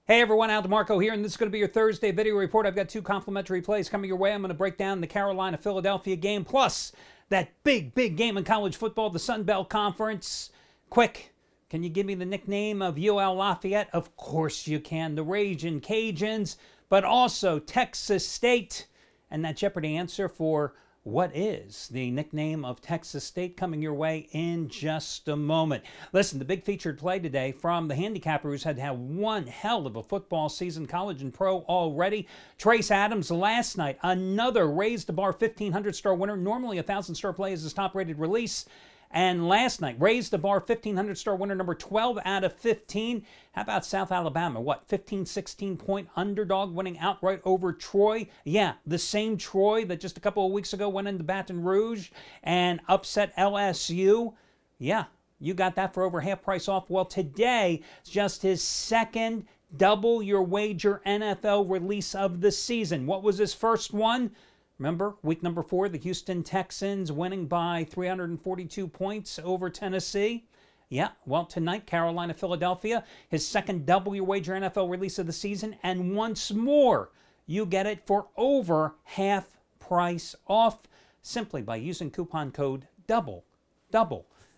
Hey everyone, Al DeMarco here, and this is going to be your Thursday video report. I've got two complimentary plays coming your way. I'm going to break down the Carolina-Philadelphia game, plus that big game in college football, the Sun Belt Conference. Quick, can you give me the nickname of UL Lafayette? Of course you can. The Ragin' Cajuns, but also Texas State. And that Jeopardy answer for what is the nickname of Texas State coming your way in just a moment. Listen, the big featured play today from the Handicappers had one hell of a football season, college and pro already. Trace Adams last night, another raised the bar 1,500-star winner. Normally a 1,000-star play is his top-rated release. And last night, raised the bar 1,500-star winner, number 12 out of 15. How about South Alabama? 15, 16-point underdog winning outright over Troy. Yeah, the same Troy that just a couple of weeks ago went into Baton Rouge and upset LSU. Yeah, you got that for over half price off. Well, today, it's just his second double your wager NFL release of the season. What was his first one? Remember, week number 4, the Houston Texans winning by 342 points over Tennessee. Yeah, well, tonight, Carolina-Philadelphia, his second double your wager NFL release of the season. And once more, you get it for over half price off simply by using coupon code DOUBLE,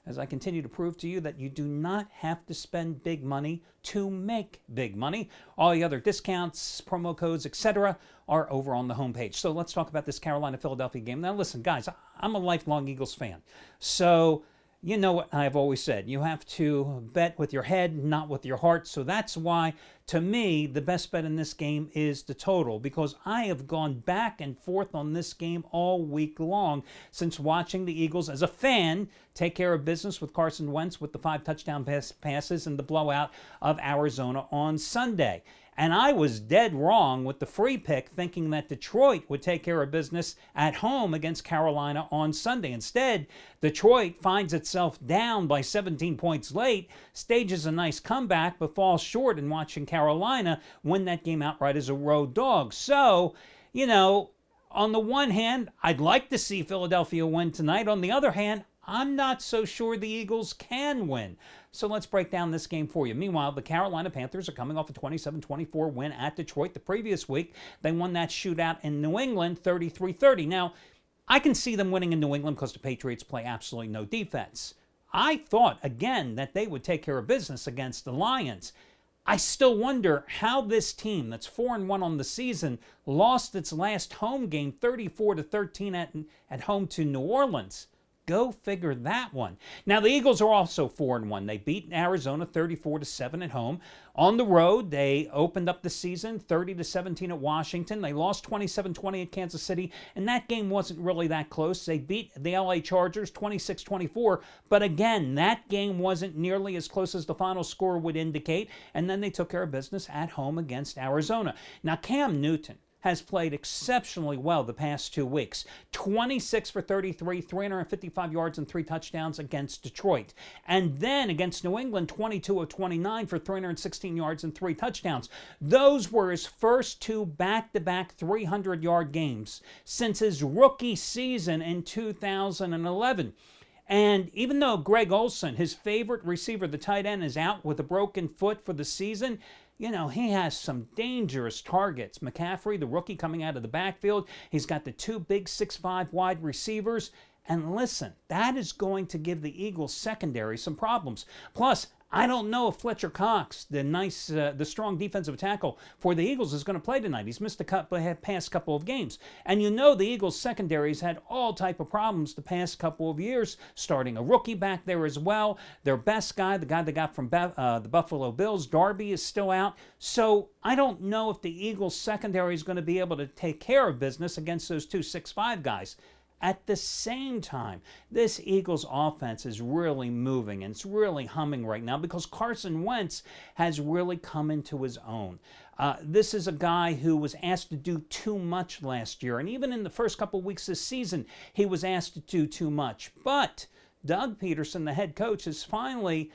as I continue to prove to you that you do not have to spend big money to make big money. All the other discounts, promo codes, etc. are over on the homepage. So let's talk about this Carolina-Philadelphia game. Now listen, guys, I'm a lifelong Eagles fan. So you know what I've always said. You have to bet with your head, not with your heart. So that's why, to me, the best bet in this game is the total, because I have gone back and forth on this game all week long since watching the Eagles as a fan take care of business with Carson Wentz with the 5 touchdown passes and the blowout of Arizona on Sunday. And I was dead wrong with the free pick, thinking that Detroit would take care of business at home against Carolina on Sunday. Instead, Detroit finds itself down by 17 points late, stages a nice comeback, but falls short in watching Carolina win that game outright as a road dog. So, you know, on the one hand, I'd like to see Philadelphia win tonight. On the other hand, I'm not so sure the Eagles can win. So let's break down this game for you. Meanwhile, the Carolina Panthers are coming off a 27-24 win at Detroit the previous week. They won that shootout in New England 33-30. Now, I can see them winning in New England because the Patriots play absolutely no defense. I thought, again, that they would take care of business against the Lions. I still wonder how this team that's 4-1 on the season lost its last home game 34-13 at home to New Orleans. Go figure that one. Now, the Eagles are also 4-1. They beat Arizona 34-7 at home. On the road, they opened up the season 30-17 at Washington. They lost 27-20 at Kansas City, and that game wasn't really that close. They beat the LA Chargers 26-24, but again, that game wasn't nearly as close as the final score would indicate, and then they took care of business at home against Arizona. Now, Cam Newton has played exceptionally well the past 2 weeks. 26 for 33, 355 yards and 3 touchdowns against Detroit. And then against New England, 22 of 29 for 316 yards and 3 touchdowns. Those were his first 2 back-to-back 300-yard games since his rookie season in 2011. And even though Greg Olsen, his favorite receiver, the tight end, is out with a broken foot for the season, you know, he has some dangerous targets. McCaffrey, the rookie coming out of the backfield. He's got the 2 big 6'5" wide receivers. And listen, that is going to give the Eagles secondary some problems. Plus, I don't know if Fletcher Cox, the strong defensive tackle for the Eagles, is going to play tonight. He's missed the past couple of games. And you know the Eagles secondaries had all type of problems the past couple of years, starting a rookie back there as well. Their best guy, the guy they got from the Buffalo Bills, Darby, is still out. So I don't know if the Eagles secondary is going to be able to take care of business against those 2 6'5" guys. At the same time, this Eagles offense is really moving and it's really humming right now because Carson Wentz has really come into his own. This is a guy who was asked to do too much last year, and even in the first couple of weeks this season, he was asked to do too much. But Doug Peterson, the head coach, has finally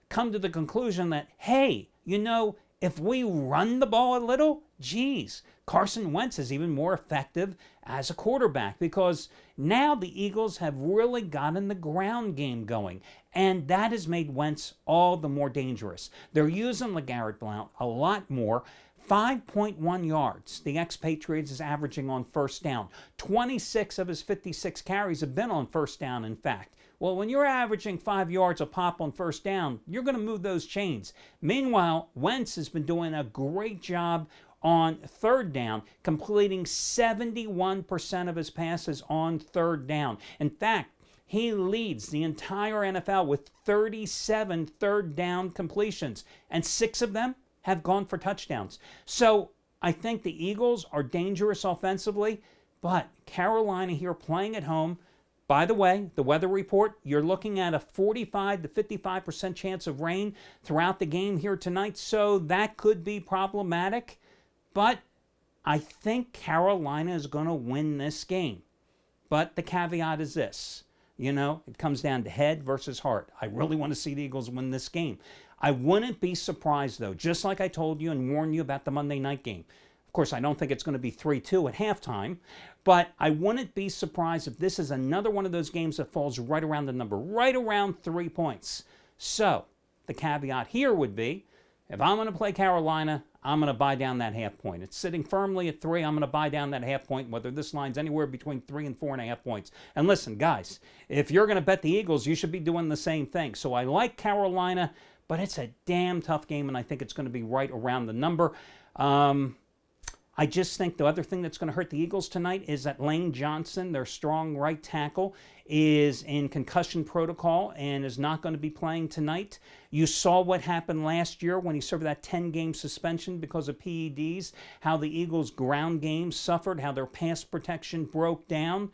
come to the conclusion that, hey, you know, if we run the ball a little, geez, Carson Wentz is even more effective as a quarterback because now the Eagles have really gotten the ground game going, and that has made Wentz all the more dangerous. They're using LeGarrette Blount a lot more. 5.1 yards the expatriates is averaging on first down. 26 of his 56 carries have been on first down, in fact. Well, when you're averaging 5 yards a pop on first down, you're going to move those chains. Meanwhile, Wentz has been doing a great job on third down, completing 71% of his passes on third down. In fact, he leads the entire NFL with 37 third down completions, and 6 of them have gone for touchdowns. So I think the Eagles are dangerous offensively, but Carolina here playing at home. By the way, the weather report, you're looking at a 45 to 55% chance of rain throughout the game here tonight, so that could be problematic. But I think Carolina is going to win this game. But the caveat is this. It comes down to head versus heart. I really want to see the Eagles win this game. I wouldn't be surprised, though, just like I told you and warned you about the Monday night game. Of course, I don't think it's going to be 3-2 at halftime, but I wouldn't be surprised if this is another one of those games that falls right around the number, right around 3 points. So the caveat here would be, if I'm going to play Carolina, I'm going to buy down that half point. It's sitting firmly at 3. I'm going to buy down that half point, whether this line's anywhere between 3 and 4.5 points. And listen, guys, if you're going to bet the Eagles, you should be doing the same thing. So I like Carolina, but it's a damn tough game, and I think it's going to be right around the number. I just think the other thing that's going to hurt the Eagles tonight is that Lane Johnson, their strong right tackle, is in concussion protocol and is not going to be playing tonight. You saw what happened last year when he served that 10-game suspension because of PEDs, how the Eagles' ground game suffered, how their pass protection broke down.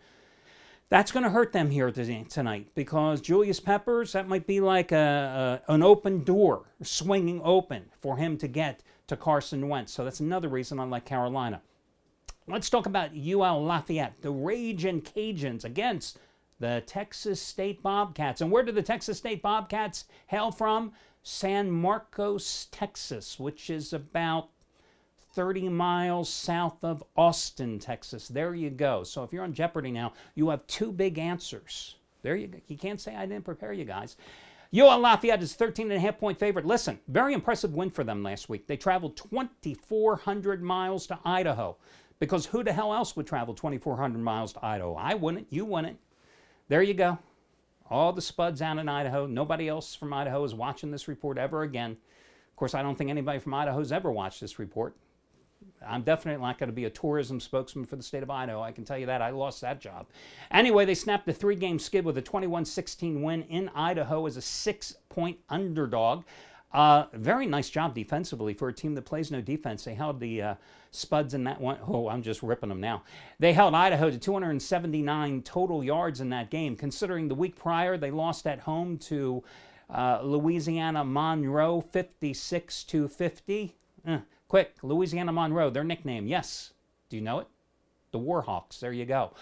That's going to hurt them here tonight because Julius Peppers, that might be like an open door swinging open for him to get to Carson Wentz. So that's another reason I like Carolina. Let's talk about UL Lafayette, the Ragin' Cajuns against the Texas State Bobcats. And where do the Texas State Bobcats hail from? San Marcos, Texas, which is about 30 miles south of Austin, Texas. There you go. So if you're on Jeopardy now, you have 2 big answers. There you go. You can't say I didn't prepare you guys. UL Lafayette is 13.5-point favorite. Listen, very impressive win for them last week. They traveled 2,400 miles to Idaho because who the hell else would travel 2,400 miles to Idaho? I wouldn't. You wouldn't. There you go. All the spuds out in Idaho. Nobody else from Idaho is watching this report ever again. Of course, I don't think anybody from Idaho has ever watched this report. I'm definitely not going to be a tourism spokesman for the state of Idaho. I can tell you that. I lost that job. Anyway, they snapped a 3-game skid with a 21-16 win in Idaho as a 6-point underdog. Very nice job defensively for a team that plays no defense. They held the Spuds in that one. Oh, I'm just ripping them now. They held Idaho to 279 total yards in that game. Considering the week prior, they lost at home to Louisiana Monroe 56-50. Quick, Louisiana Monroe, their nickname. Yes. Do you know it? The Warhawks. There you go.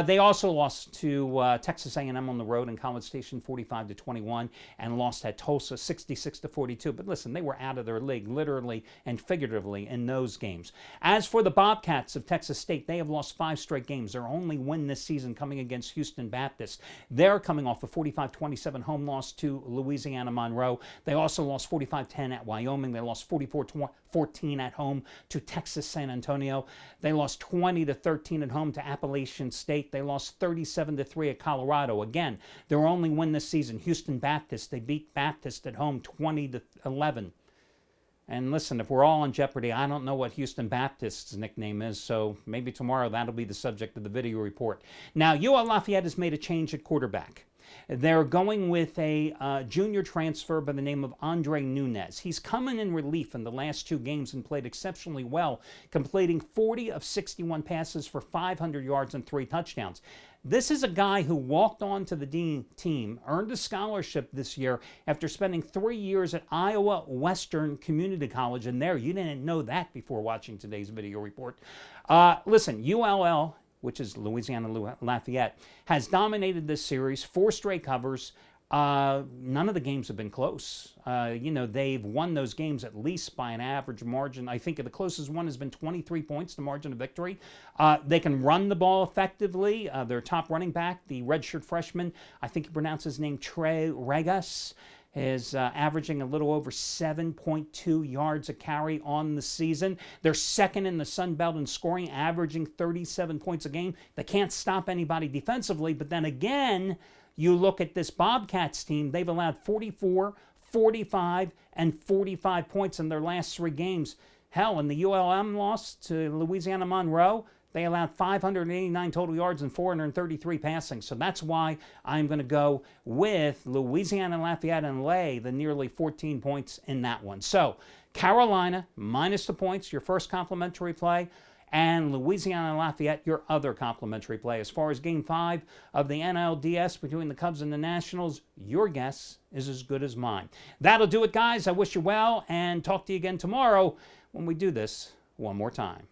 They also lost to Texas A&M on the road in College Station 45-21 and lost at Tulsa 66-42. But listen, they were out of their league literally and figuratively in those games. As for the Bobcats of Texas State, they have lost 5 straight games. Their only win this season coming against Houston Baptist. They're coming off a 45-27 home loss to Louisiana Monroe. They also lost 45-10 at Wyoming. They lost 44-14 at home to Texas San Antonio. They lost 20-13 at home to Appalachian State. They lost 37-3 at Colorado. Again, their only win this season, Houston Baptist. They beat Baptist at home 20-11. And listen, if we're all on Jeopardy, I don't know what Houston Baptist's nickname is, so maybe tomorrow that'll be the subject of the video report. Now, UL Lafayette has made a change at quarterback. They're going with a junior transfer by the name of Andre Nunez. He's coming in relief in the last 2 games and played exceptionally well, completing 40 of 61 passes for 500 yards and 3 touchdowns. This is a guy who walked on to the team, earned a scholarship this year after spending 3 years at Iowa Western Community College. And there, you didn't know that before watching today's video report. Listen, ULL, which is Louisiana Lafayette, has dominated this series, 4 straight covers. None of the games have been close. They've won those games at least by an average margin. I think the closest one has been 23 points, the margin of victory. They can run the ball effectively. Their top running back, the redshirt freshman, I think you pronounce his name Trey Regas, is averaging a little over 7.2 yards a carry on the season. They're second in the Sun Belt in scoring, averaging 37 points a game. They can't stop anybody defensively, but then again, you look at this Bobcats team, they've allowed 44, 45, and 45 points in their last 3 games. Hell, in the ULM loss to Louisiana Monroe, they allowed 589 total yards and 433 passing. So that's why I'm going to go with Louisiana, Lafayette, and lay the nearly 14 points in that one. So Carolina, minus the points, your first complimentary play, and Louisiana and Lafayette, your other complimentary play. As far as Game 5 of the NLDS between the Cubs and the Nationals, your guess is as good as mine. That'll do it, guys. I wish you well, and talk to you again tomorrow when we do this one more time.